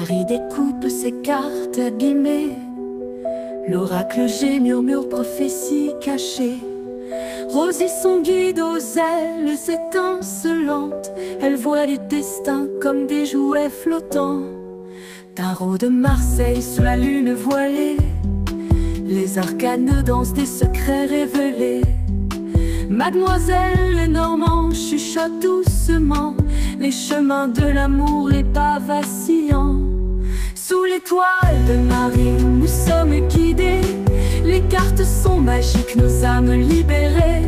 Marie découpe ses cartes abîmées. L'oracle G murmure prophétie cachée. Rosie son guide aux ailes étincelantes. Elle voit les destins comme des jouets flottants. Tarot de Marseille sous la lune voilée. Les arcanes dansent des secrets révélés. Mademoiselle Lenormand chuchote doucement les chemins de l'amour, les pas vacillants. Sous l'étoile de Marie, nous sommes guidés. Les cartes sont magiques, nos âmes libérées.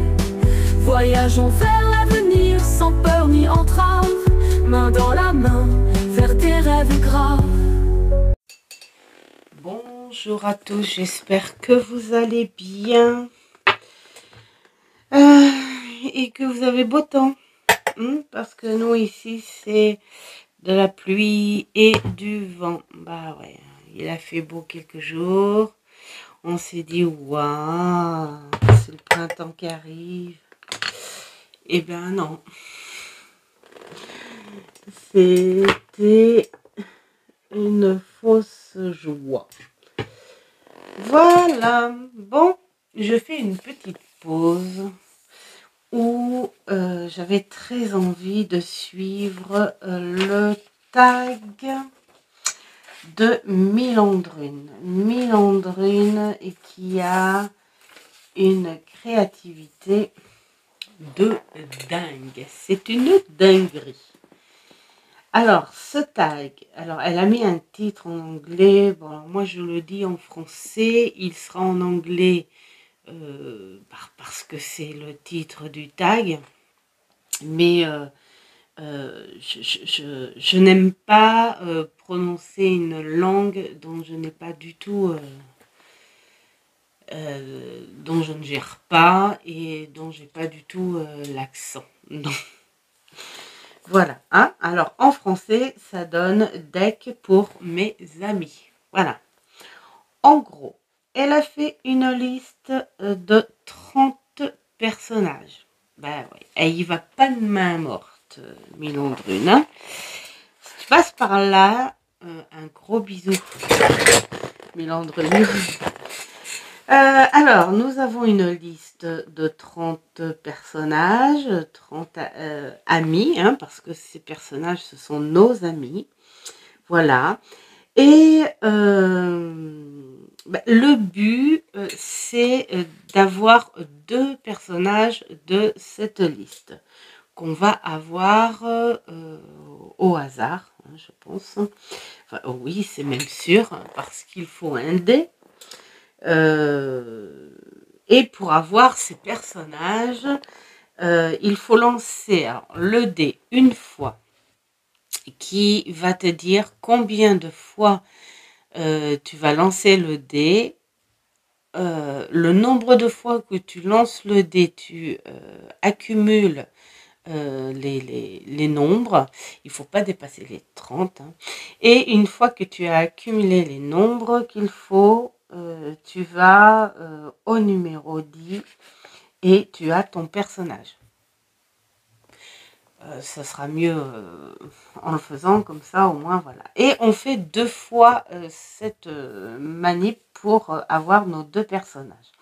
Voyageons vers l'avenir sans peur ni entrave, main dans la main, vers des rêves graves. Bonjour à tous, j'espère que vous allez bien et que vous avez beau temps, parce que nous ici c'est de la pluie et du vent. Bah ouais, il a fait beau quelques jours, on s'est dit waouh, c'est le printemps qui arrive. Eh ben non, c'était une fausse joie. Voilà, bon, je fais une petite pause où j'avais très envie de suivre le tag de Milandrune. Milandrune et qui a une créativité de dingue. C'est une dinguerie. Alors, ce tag, alors elle a mis un titre en anglais, bon, alors moi je le dis en français, il sera en anglais parce que c'est le titre du tag, mais je n'aime pas prononcer une langue dont je n'ai pas du tout, dont je ne gère pas et dont j'ai pas du tout l'accent. Voilà, hein. Alors en français, ça donne deck pour mes amis. Voilà. En gros, elle a fait une liste de 30 personnages. Ben oui, elle y va pas de main morte, Milandrune. Hein. Si tu passes par là, un gros bisou, Milandrune. Alors, nous avons une liste de 30 personnages, 30 amis, hein, parce que ces personnages, ce sont nos amis. Voilà. Et le but, c'est d'avoir 2 personnages de cette liste qu'on va avoir au hasard, hein, je pense. Enfin, oui, c'est même sûr, parce qu'il faut un dé. Et pour avoir ces personnages, il faut lancer le dé une fois qui va te dire combien de fois tu vas lancer le dé. Le nombre de fois que tu lances le dé, tu accumules les nombres. Il ne faut pas dépasser les 30. Hein. Et une fois que tu as accumulé les nombres qu'il faut, tu vas au numéro 10 et tu as ton personnage. Ça sera mieux en le faisant comme ça, au moins, voilà. Et on fait 2 fois cette manip pour avoir nos 2 personnages.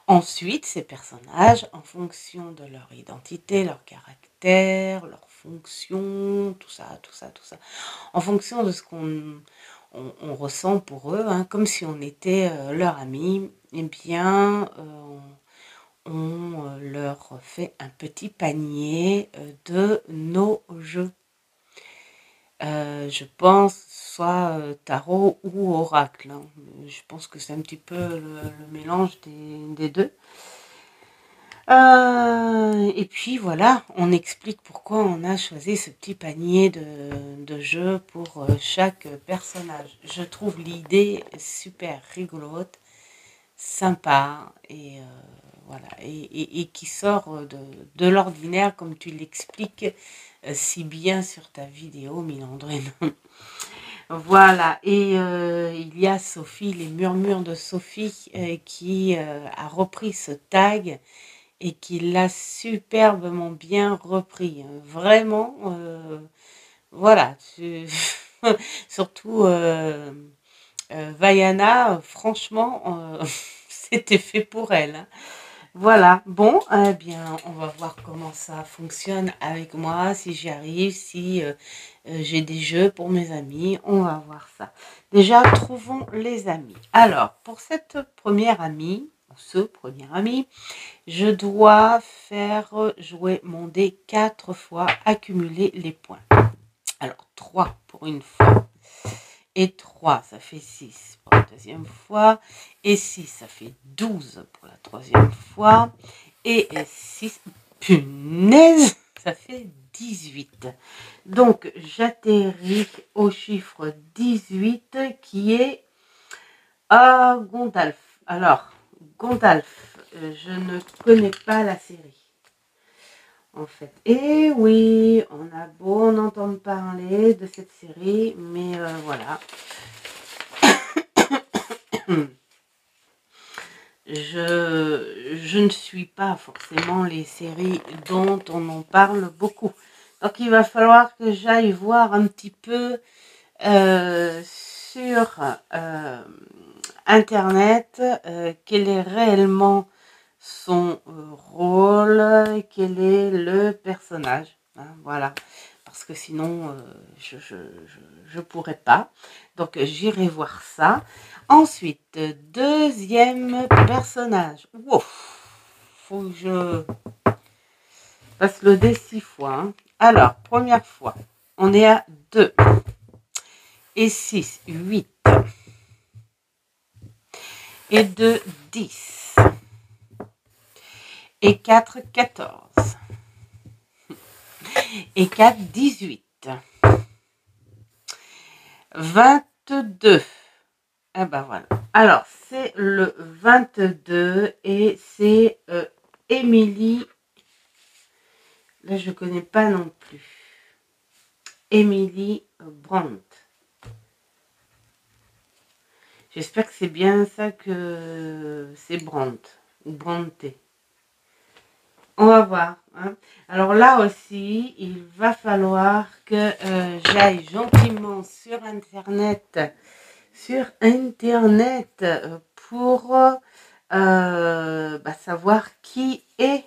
Ensuite, ces personnages, en fonction de leur identité, leur caractère, leur fonction, tout ça, en fonction de ce qu'on ressent pour eux, hein, comme si on était leur ami, eh bien, on leur fait un petit panier de nos jeux. Je pense soit tarot ou oracle. Hein. Je pense que c'est un petit peu le mélange des deux. Et puis voilà, on explique pourquoi on a choisi ce petit panier de jeux pour chaque personnage. Je trouve l'idée super rigolote, sympa et voilà, et qui sort de l'ordinaire comme tu l'expliques si bien sur ta vidéo, Milandrune. Voilà, et il y a Sophie, les murmures de Sophie qui a repris ce tag et qui l'a superbement bien repris. Vraiment, voilà, Surtout Vaiana, franchement, c'était fait pour elle, hein. Voilà, bon, eh bien, on va voir comment ça fonctionne avec moi, si j'y arrive, si j'ai des jeux pour mes amis, on va voir ça. Déjà, trouvons les amis. Alors, pour cette première amie, ou ce premier ami, je dois faire jouer mon dé 4 fois, accumuler les points. Alors, 3 pour une fois. Et 3, ça fait 6 pour la deuxième fois. Et 6, ça fait 12 pour la troisième fois. Et 6, punaise, ça fait 18. Donc, j'atterris au chiffre 18 qui est à Gandalf. Alors, Gandalf, je ne connais pas la série. En fait, et oui, on a beau en entendre parler de cette série, mais voilà. Je ne suis pas forcément les séries dont on en parle beaucoup. Donc il va falloir que j'aille voir un petit peu sur Internet quel est réellement son rôle, quel est le personnage. Hein, voilà. Parce que sinon, je pourrais pas. Donc, j'irai voir ça. Ensuite, deuxième personnage. Wow. Faut que je passe le dé 6 fois. Hein. Alors, première fois, on est à 2. Et 6, 8. Et 2, 10. Et 4, 14. Et 4, 18. 22. Ah ben voilà. Alors, c'est le 22 et c'est Émilie. Là, je ne connais pas non plus. Émilie Brandt. J'espère que c'est bien ça que c'est Brandt ou Brandté. On va voir. Hein. Alors là aussi, il va falloir que j'aille gentiment sur Internet. Pour savoir qui est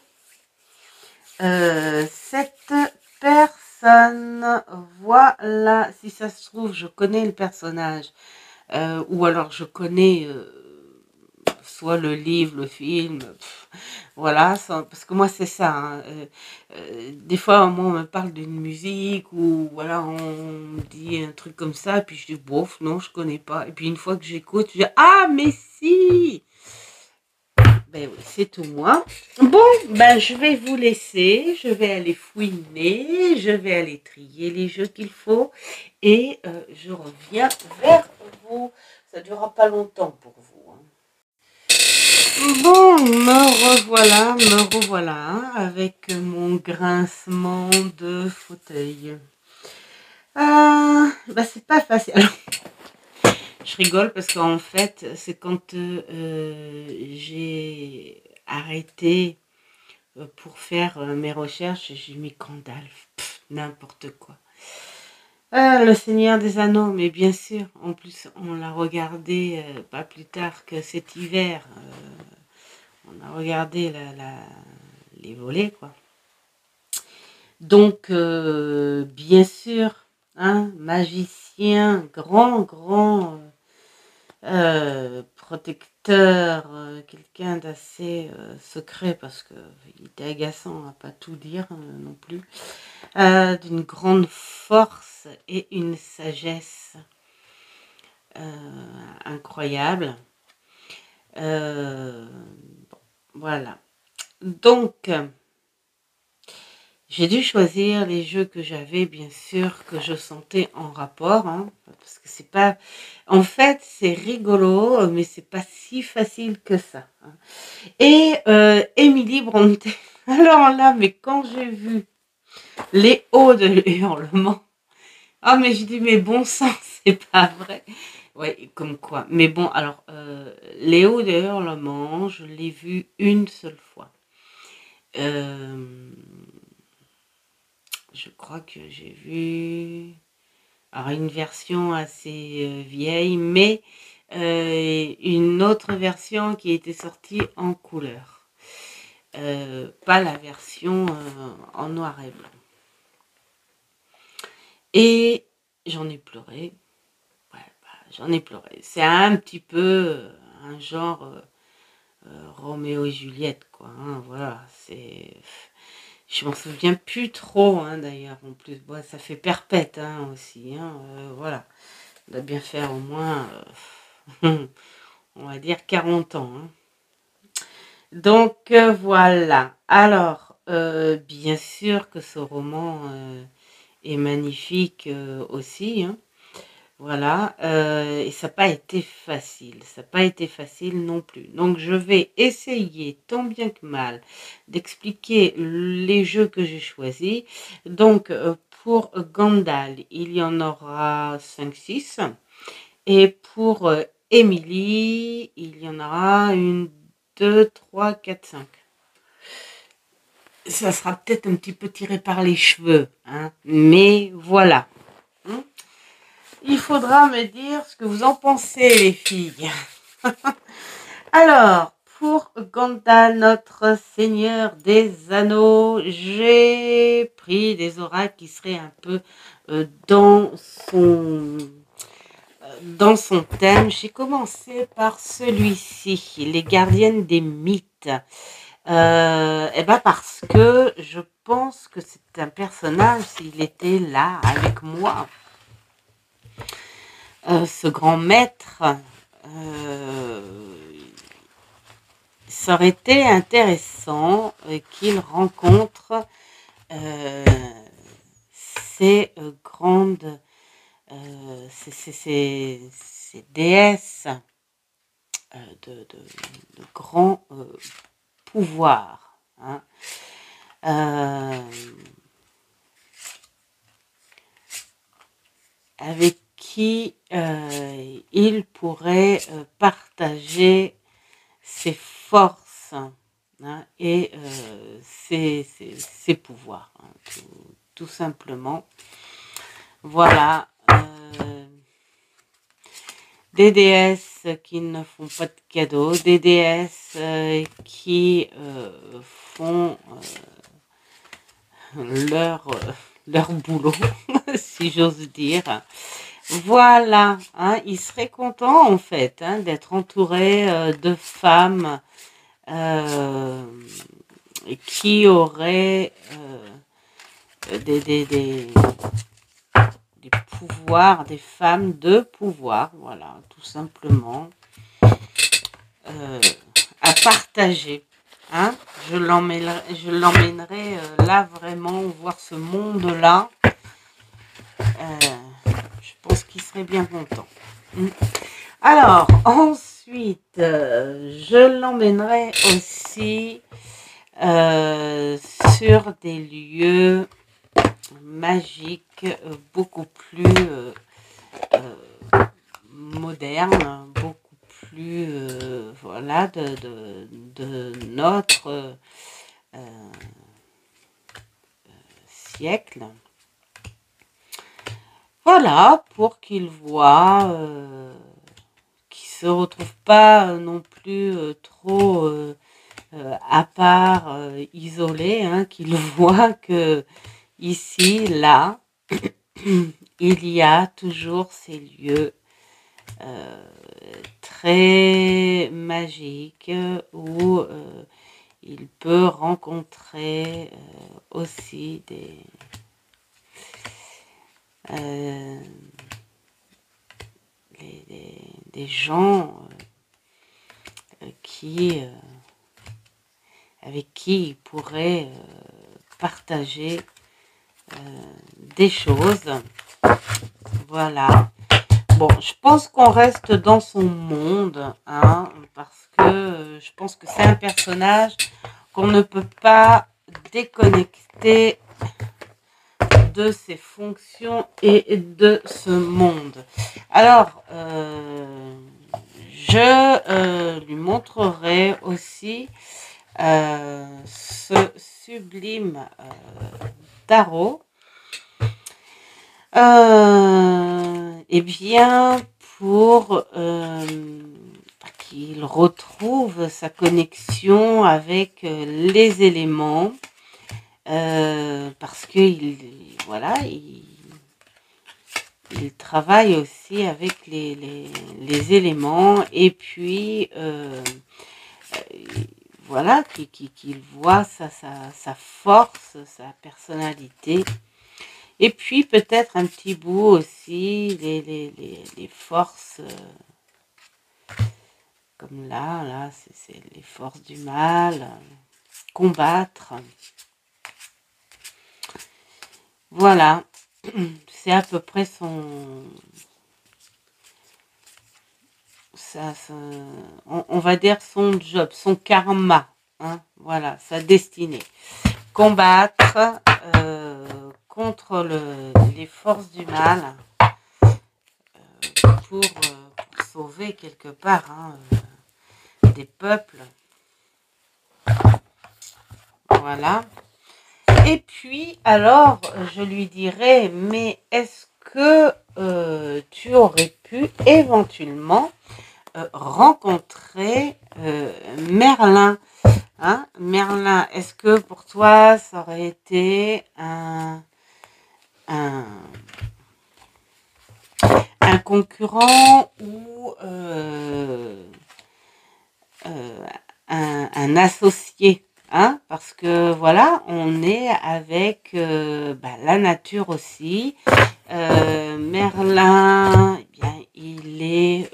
cette personne. Voilà, si ça se trouve, je connais le personnage. Ou alors je connais soit le livre, le film, voilà, parce que moi c'est ça. Hein, des fois, moi, on me parle d'une musique ou voilà, on me dit un truc comme ça, puis je dis bof, non, je connais pas. Et puis une fois que j'écoute, je dis ah, mais si! Ben oui, c'est tout moi. Bon, ben je vais vous laisser, je vais aller fouiner, je vais aller trier les jeux qu'il faut et je reviens vers vous. Ça ne durera pas longtemps pour vous. Hein. Bon, me revoilà hein, avec mon grincement de fauteuil. C'est pas facile. Alors, je rigole parce qu'en fait, c'est quand j'ai arrêté pour faire mes recherches, j'ai mis Gandalf, n'importe quoi. Le Seigneur des Anneaux, mais bien sûr, en plus on l'a regardé pas plus tard que cet hiver. On a regardé les volets, quoi. Donc, bien sûr, hein, magicien, grand protecteur, quelqu'un d'assez secret parce qu'il était agaçant à pas tout dire non plus, d'une grande force et une sagesse incroyable. Voilà. Donc, j'ai dû choisir les jeux que j'avais, bien sûr, que je sentais en rapport, hein, parce que c'est pas... En fait, c'est rigolo, mais c'est pas si facile que ça. Hein. Et Émilie Brontë. Alors là, mais quand j'ai vu les hauts de hurlement, ah mais je dis, mais bon sang, c'est pas vrai. Ouais, comme quoi. Mais bon, alors, les hauts de hurlement, je l'ai vu une seule fois. Je crois que j'ai vu Alors, une version assez vieille, mais une autre version qui était sortie en couleur. Pas la version en noir et blanc. Et j'en ai pleuré. Ouais, j'en ai pleuré. C'est un petit peu un genre Roméo et Juliette, quoi. Hein, voilà, c'est... Je m'en souviens plus trop, hein, d'ailleurs, en plus. Bon, ça fait perpète, hein, aussi. Hein, voilà. On doit bien faire au moins, on va dire, 40 ans. Hein. Donc, voilà. Alors, bien sûr que ce roman est magnifique aussi. Hein. Voilà, et ça n'a pas été facile, ça n'a pas été facile non plus. Donc je vais essayer tant bien que mal d'expliquer les jeux que j'ai choisis. Donc pour Gandalf, il y en aura 5-6. Et pour Emily, il y en aura 1, 2, 3, 4, 5. Ça sera peut-être un petit peu tiré par les cheveux, hein, mais voilà. Hein. Il faudra me dire ce que vous en pensez, les filles. Alors, pour Gandalf, notre Seigneur des Anneaux, j'ai pris des oracles qui seraient un peu dans son thème. J'ai commencé par celui-ci, les gardiennes des mythes. Et ben parce que je pense que c'est un personnage, s'il était là avec moi, ce grand maître, ça aurait été intéressant qu'il rencontre ces grandes, ces déesses de grands pouvoirs. Hein. Avec qui il pourrait partager ses forces, hein, et ses pouvoirs, hein, tout simplement. Voilà. Des déesses qui ne font pas de cadeaux, des déesses qui font leur boulot, si j'ose dire. Voilà, hein, il serait content en fait, hein, d'être entouré de femmes qui auraient des pouvoirs, des femmes de pouvoir, voilà, tout simplement, à partager. Hein. Je l'emmènerai là vraiment voir ce monde-là. Je pense qu'il serait bien content. Alors, ensuite, je l'emmènerai aussi sur des lieux magiques beaucoup plus modernes, beaucoup plus voilà, de notre siècle. Voilà, pour qu'il voit, qu'il se retrouve pas non plus trop à part, isolé, hein, qu'il voit que ici, là, il y a toujours ces lieux très magiques où il peut rencontrer aussi des gens avec qui il pourrait partager des choses. Voilà. Bon, je pense qu'on reste dans son monde, hein, parce que je pense que c'est un personnage qu'on ne peut pas déconnecter de ses fonctions et de ce monde. Alors, je lui montrerai aussi ce sublime tarot. Eh bien, pour qu'il retrouve sa connexion avec les éléments, parce que voilà, il travaille aussi avec les éléments, et puis voilà, qu'il voit sa force, sa personnalité. Et puis peut-être un petit bout aussi, les forces, comme là c'est les forces du mal, combattre. Voilà, c'est à peu près on va dire son job, son karma, hein, voilà, sa destinée. Combattre contre les forces du mal pour sauver quelque part des peuples. Voilà. Et puis, alors, je lui dirais, mais est-ce que tu aurais pu éventuellement rencontrer Merlin, hein? Merlin, est-ce que pour toi, ça aurait été un concurrent ou un associé? Hein, parce que voilà, on est avec la nature aussi. Merlin, eh bien, il est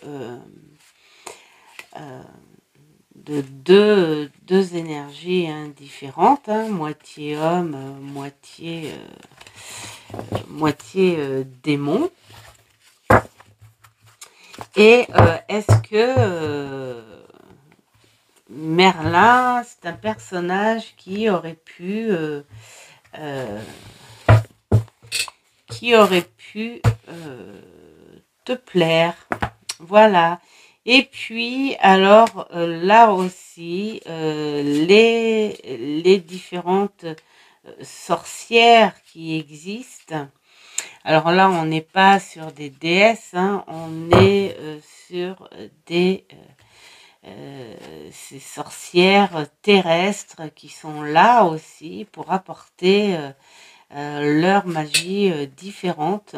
de deux énergies différentes, hein, moitié homme, moitié démon. Et est-ce que Merlin, c'est un personnage qui aurait pu te plaire? Voilà. Et puis, alors, là aussi, les différentes sorcières qui existent. Alors là, on n'est pas sur des déesses, hein, on est sur ces sorcières terrestres qui sont là aussi pour apporter leur magie différente.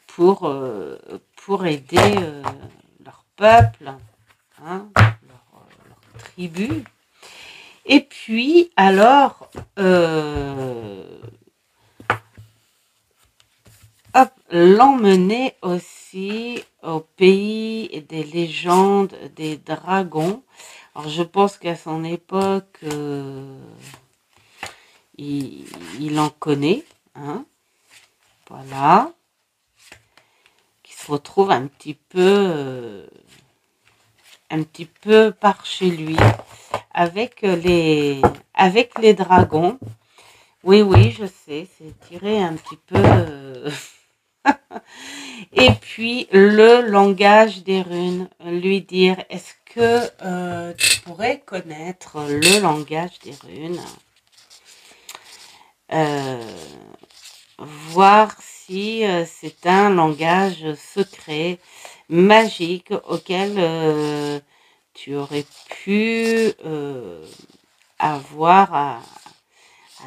Pour aider leur peuple, hein, leur tribu. Et puis, alors, l'emmener aussi au pays des légendes des dragons. Alors, je pense qu'à son époque, il en connaît, hein, voilà, qui se retrouve un petit peu par chez lui avec les dragons. Oui, je sais, c'est tiré un petit peu. Et puis le langage des runes, lui dire, est-ce que tu pourrais connaître le langage des runes? Voir si c'est un langage secret, magique, auquel tu aurais pu avoir à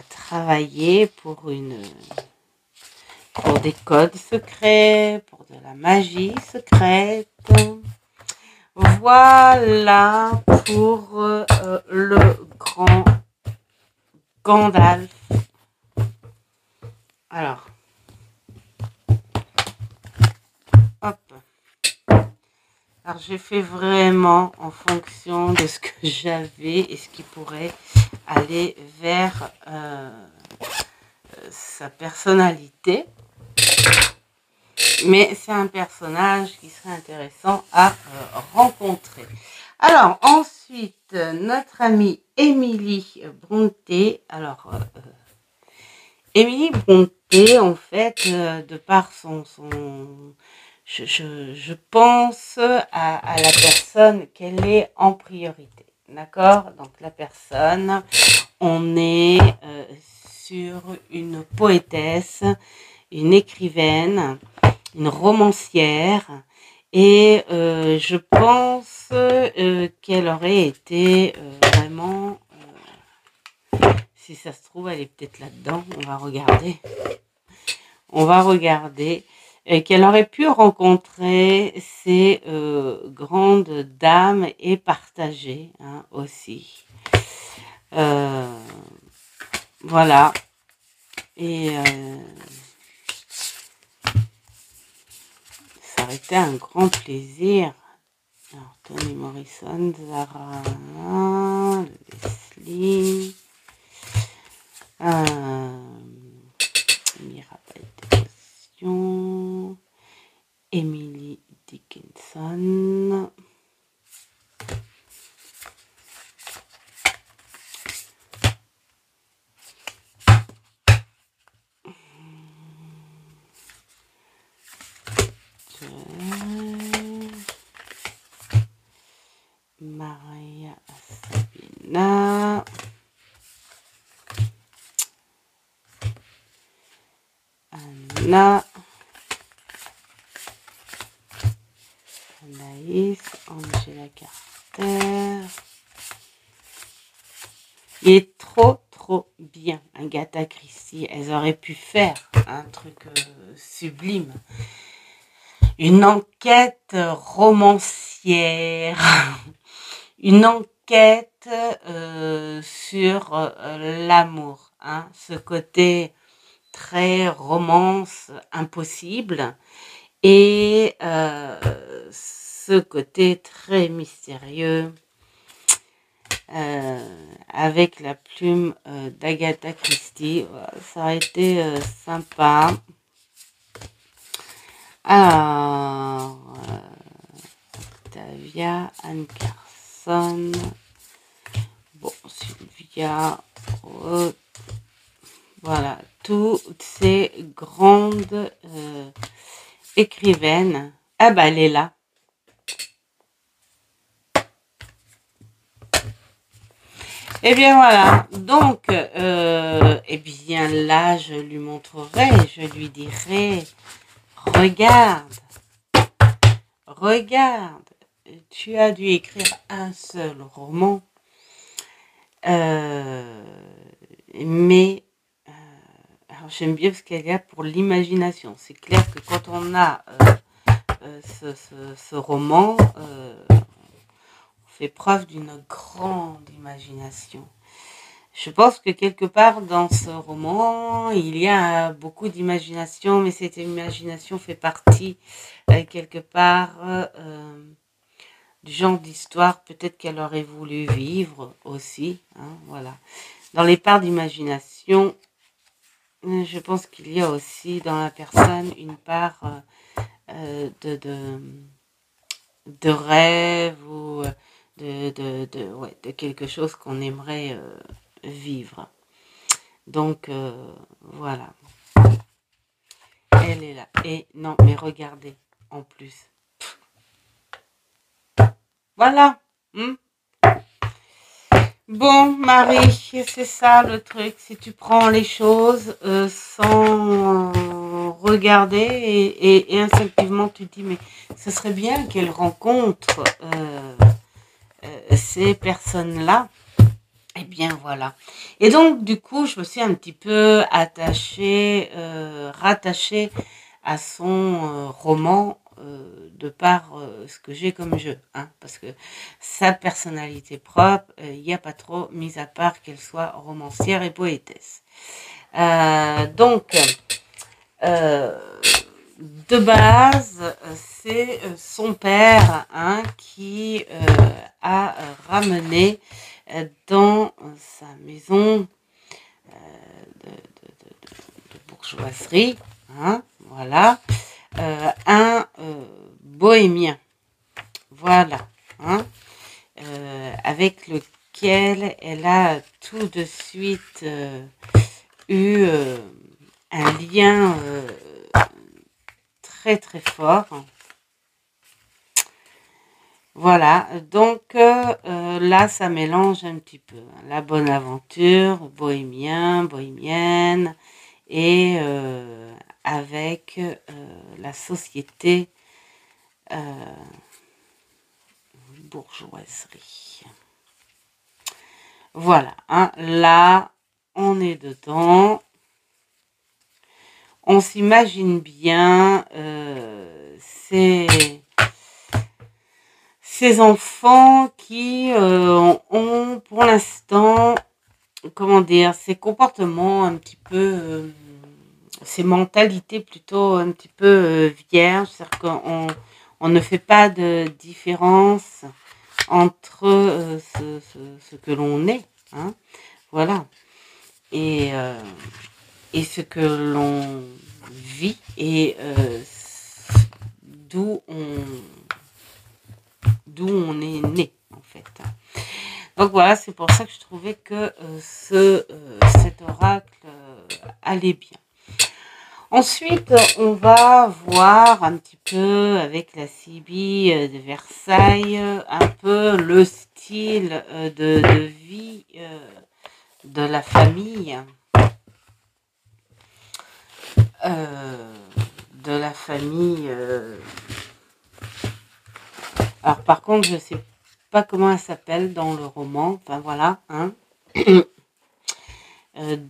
travailler pour des codes secrets, pour de la magie secrète. Voilà pour le grand Gandalf. Alors, hop. Alors, j'ai fait vraiment en fonction de ce que j'avais et ce qui pourrait aller vers sa personnalité. Mais c'est un personnage qui serait intéressant à rencontrer. Alors, ensuite, notre amie Émilie Brontë. Alors, Émilie Brontë, en fait, de par je pense à la personne qu'elle est en priorité. D'accord? Donc, la personne, on est sur une poétesse, une écrivaine, une romancière, et je pense qu'elle aurait été vraiment, si ça se trouve, elle est peut-être là-dedans, on va regarder. On va regarder. Qu'elle aurait pu rencontrer ces grandes dames et partager hein, aussi. Voilà. Et ça aurait été un grand plaisir. Alors, Toni Morrison, Zara, Leslie, Mirabelle Dévotion, Emily Dickinson, Maria Sabina, Anna, Anaïs, Angela Carter. Il est trop bien, Agatha Christie. Elles auraient pu faire un truc sublime. Une enquête romancière. Une enquête sur l'amour. Hein, ce côté très romance impossible. Et ce côté très mystérieux. Avec la plume d'Agatha Christie. Ça aurait été sympa. Alors, Octavia, Anne Carson, bon, Sylvia, voilà, toutes ces grandes écrivaines. Ah bah elle est là. Et bien voilà, donc, et bien là, je lui montrerai, je lui dirai, regarde, tu as dû écrire un seul roman, mais, alors j'aime bien ce qu'elle y a pour l'imagination. C'est clair que quand on a ce roman, fait preuve d'une grande imagination. Je pense que quelque part dans ce roman, il y a beaucoup d'imagination, mais cette imagination fait partie quelque part du genre d'histoire peut-être qu'elle aurait voulu vivre aussi. Hein, voilà. Dans les parts d'imagination, je pense qu'il y a aussi dans la personne une part de rêve ou de quelque chose qu'on aimerait vivre. Donc, voilà. Elle est là. Et non, mais regardez, en plus. Voilà. Bon, Marie, c'est ça le truc. Si tu prends les choses sans regarder et instinctivement tu te dis, mais ce serait bien qu'elle rencontre ces personnes-là. Et bien voilà. Et donc du coup, je me suis un petit peu rattachée à son roman de par ce que j'ai comme jeu. Hein, parce que sa personnalité propre, il n'y a pas trop, mis à part qu'elle soit romancière et poétesse. Donc, de base, c'est son père hein, qui a ramené dans sa maison de bourgeoisie, hein, voilà, un bohémien, voilà, hein, avec lequel elle a tout de suite eu un lien très fort. Voilà, donc là, ça mélange un petit peu la bonne aventure, bohémien, bohémienne, et avec la société bourgeoiserie. Voilà, hein, là, on est dedans. On s'imagine bien ces enfants qui ont pour l'instant, comment dire, ces comportements un petit peu, ces mentalités plutôt un petit peu vierges, c'est-à-dire qu'on ne fait pas de différence entre ce que l'on est, hein, voilà, et, euh, et ce que l'on vit et d'où on est né, en fait. Donc voilà, c'est pour ça que je trouvais que cet oracle allait bien. Ensuite, on va voir un petit peu avec la Sibylle de Versailles, un peu le style de vie de la famille. De la famille. Alors par contre, je ne sais pas comment elle s'appelle dans le roman. Enfin voilà, hein.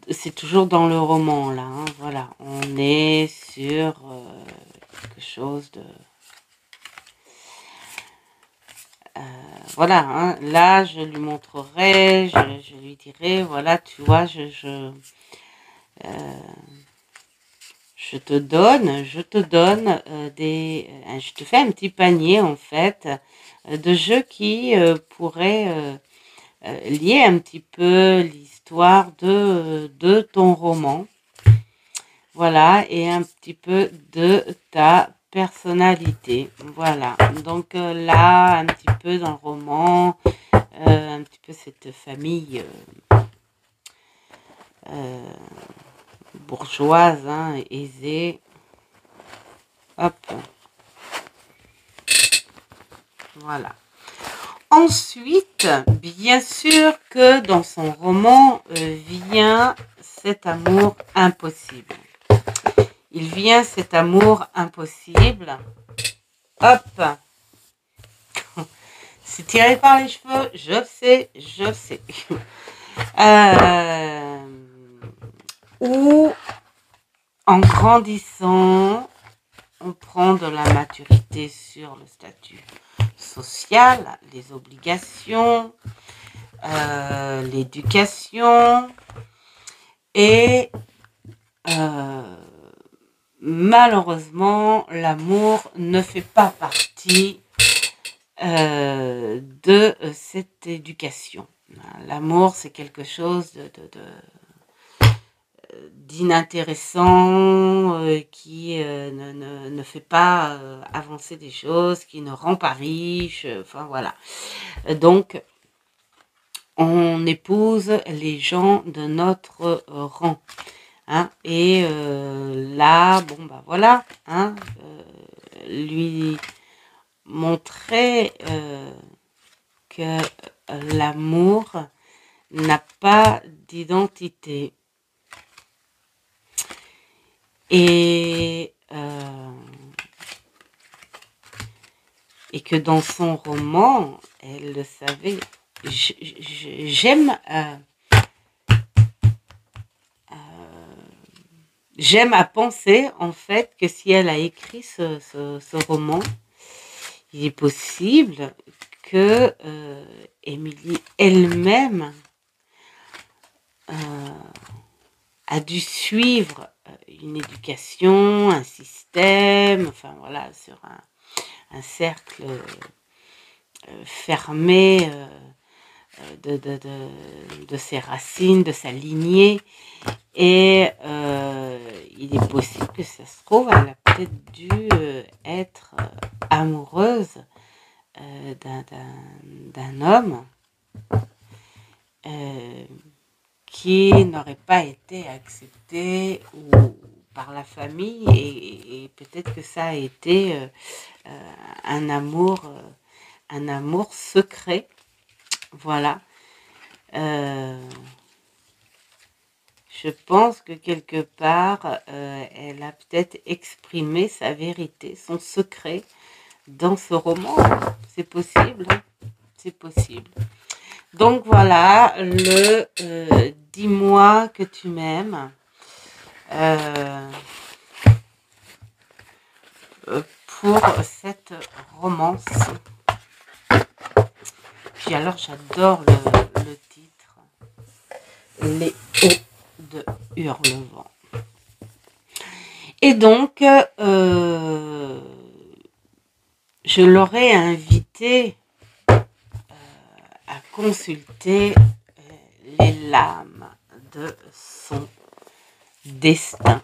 C'est toujours dans le roman là, hein, voilà. On est sur quelque chose de... voilà, hein, là je lui montrerai, je lui dirai, voilà, tu vois, je te donne je te fais un petit panier en fait de jeux qui pourraient lier un petit peu l'histoire de ton roman. Voilà, et un petit peu de ta personnalité. Voilà, donc là, un petit peu dans le roman, un petit peu cette famille bourgeoise, hein, aisée. Hop. Voilà. Ensuite, bien sûr que dans son roman vient cet amour impossible. Il vient cet amour impossible. Hop. C'est tiré par les cheveux, je le sais, je le sais. Où, en grandissant, on prend de la maturité sur le statut social, les obligations, l'éducation, et malheureusement, l'amour ne fait pas partie de cette éducation. L'amour, c'est quelque chose d'inintéressant, qui ne fait pas avancer des choses, qui ne rend pas riche, enfin voilà. Donc, on épouse les gens de notre rang. Hein, et là, bon, bah voilà, hein, lui montrer que l'amour n'a pas d'identité. Et que dans son roman, elle le savait. J'aime à penser, en fait, que si elle a écrit ce roman, il est possible que Émilie elle-même a dû suivre une éducation, un système, enfin voilà, sur un cercle fermé de ses racines, de sa lignée. Et il est possible que ça se trouve, elle a peut-être dû être amoureuse d'un homme qui n'aurait pas été accepté par la famille, et peut-être que ça a été un amour un amour secret. Voilà. Je pense que quelque part, elle a peut-être exprimé sa vérité, son secret dans ce roman. C'est possible, hein, c'est possible. Donc voilà, le dis-moi que tu m'aimes. Pour cette romance. Puis alors j'adore le titre, Les Hauts de Hurlevent. Et donc je l'aurais invité à consulter les lames de son destin.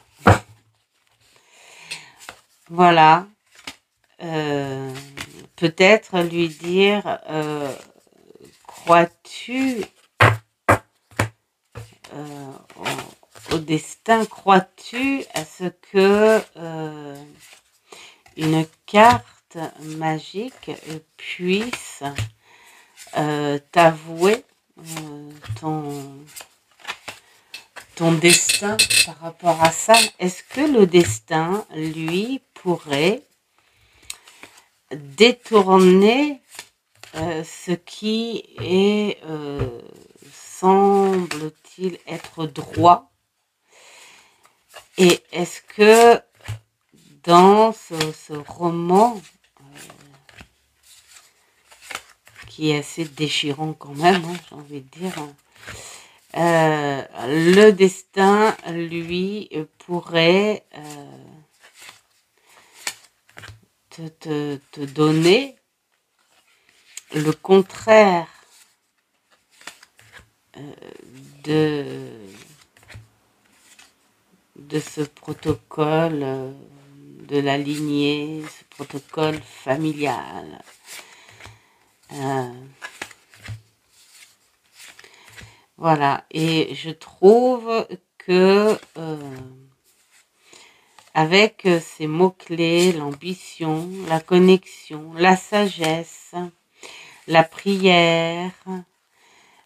Voilà. Peut-être lui dire, crois-tu au destin, crois-tu à ce que une carte magique puisse t'avouer ton destin par rapport à ça? Est-ce que le destin, lui, pourrait détourner ce qui est, semble-t-il, être droit? Et est-ce que dans ce roman, qui est assez déchirant quand même, hein, j'ai envie de dire, le destin, lui, pourrait te donner le contraire de ce protocole de la lignée, ce protocole familial. Voilà, et je trouve que avec ces mots-clés, l'ambition, la connexion, la sagesse, la prière,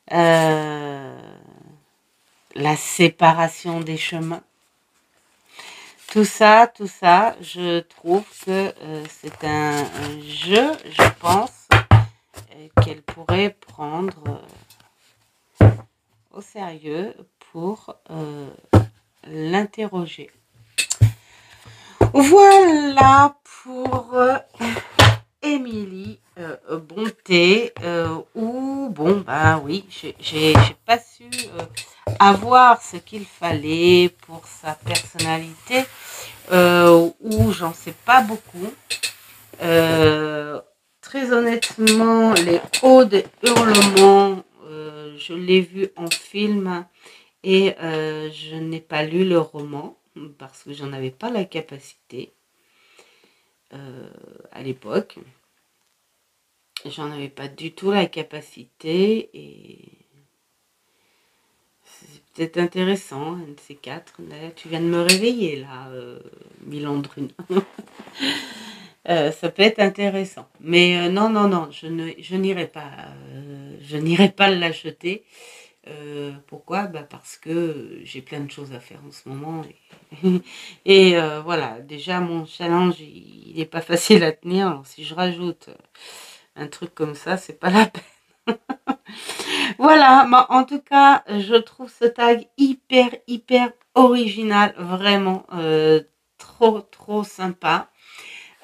la séparation des chemins, tout ça, je trouve que c'est un jeu, je pense, qu'elle pourrait prendre au sérieux pour l'interroger. Voilà pour Émilie Bonté, où, bon, bah oui, j'ai pas su avoir ce qu'il fallait pour sa personnalité, où j'en sais pas beaucoup. Très honnêtement, Les Hauts de Hurlement, je l'ai vu en film et je n'ai pas lu le roman parce que j'en avais pas la capacité à l'époque. J'en avais pas du tout la capacité et c'est peut-être intéressant, un de ces quatre. Là, tu viens de me réveiller là, Milandrune. Ça peut être intéressant. Mais non, je n'irai pas. Je n'irai pas l'acheter. Pourquoi? Parce que j'ai plein de choses à faire en ce moment. Et voilà, déjà mon challenge, il n'est pas facile à tenir. Alors si je rajoute un truc comme ça, c'est pas la peine. Voilà, mais en tout cas, je trouve ce tag hyper original. Vraiment, trop sympa.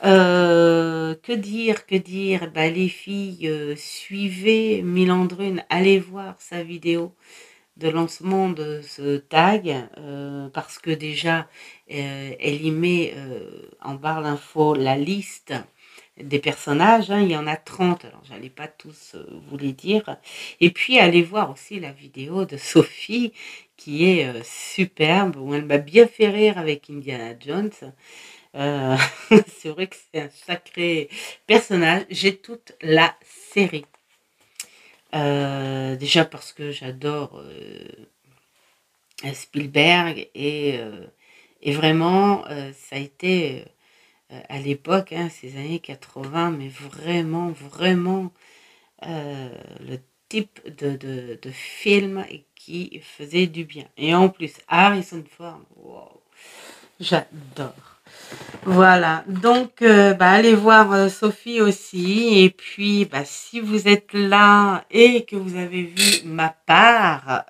Que dire, bah, les filles, suivez Milandrune, allez voir sa vidéo de lancement de ce tag, parce que déjà, elle y met en barre d'infos la liste des personnages, hein, il y en a 30, alors j'allais pas tous vous les dire, et puis allez voir aussi la vidéo de Sophie, qui est superbe, où elle m'a bien fait rire avec Indiana Jones. C'est vrai que c'est un sacré personnage. J'ai toute la série. Déjà parce que j'adore Spielberg et vraiment ça a été à l'époque, hein, ces années 80, mais vraiment, vraiment le type de film qui faisait du bien. Et en plus, Harrison Ford, wow, j'adore. Voilà, donc allez voir Sophie aussi. Et puis, si vous êtes là et que vous avez vu ma part,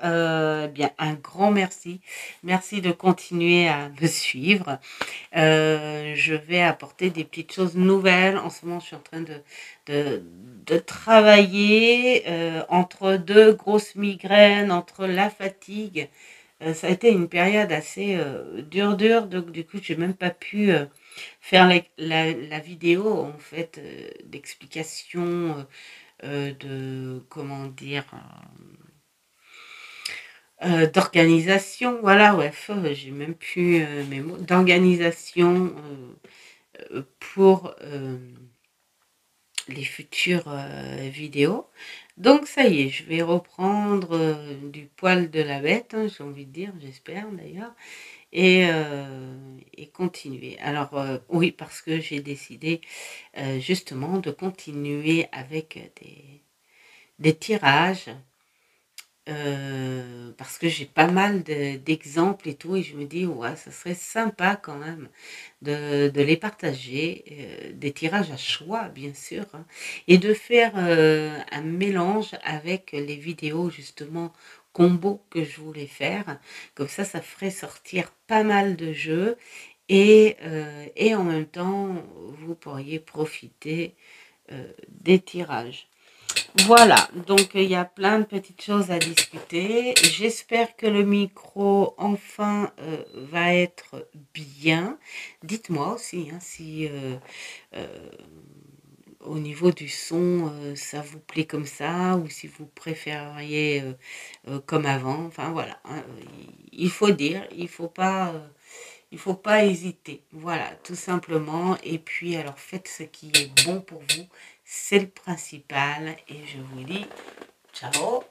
bien un grand merci. Merci de continuer à me suivre. Je vais apporter des petites choses nouvelles. En ce moment, je suis en train de travailler entre deux grosses migraines, entre la fatigue. Ça a été une période assez dure, donc du coup, j'ai même pas pu faire la vidéo en fait d'explication de comment dire d'organisation, voilà, ouais, j'ai même plus mes mots d'organisation pour les futures vidéos. Donc ça y est, je vais reprendre du poil de la bête, hein, j'ai envie de dire, j'espère d'ailleurs, et continuer. Alors oui, parce que j'ai décidé justement de continuer avec des tirages, parce que j'ai pas mal d'exemples et tout, et je me dis, ouais, ça serait sympa quand même de les partager, des tirages à choix, bien sûr, hein, et de faire un mélange avec les vidéos, justement, combo que je voulais faire. Comme ça ferait sortir pas mal de jeux, et en même temps, vous pourriez profiter des tirages. Voilà, donc il y a plein de petites choses à discuter. J'espère que le micro, enfin, va être bien. Dites-moi aussi hein, si au niveau du son, ça vous plaît comme ça ou si vous préfériez comme avant. Enfin voilà, hein, il faut dire, il faut pas hésiter. Voilà, tout simplement. Et puis, alors, faites ce qui est bon pour vous. C'est le principal. Et je vous dis ciao.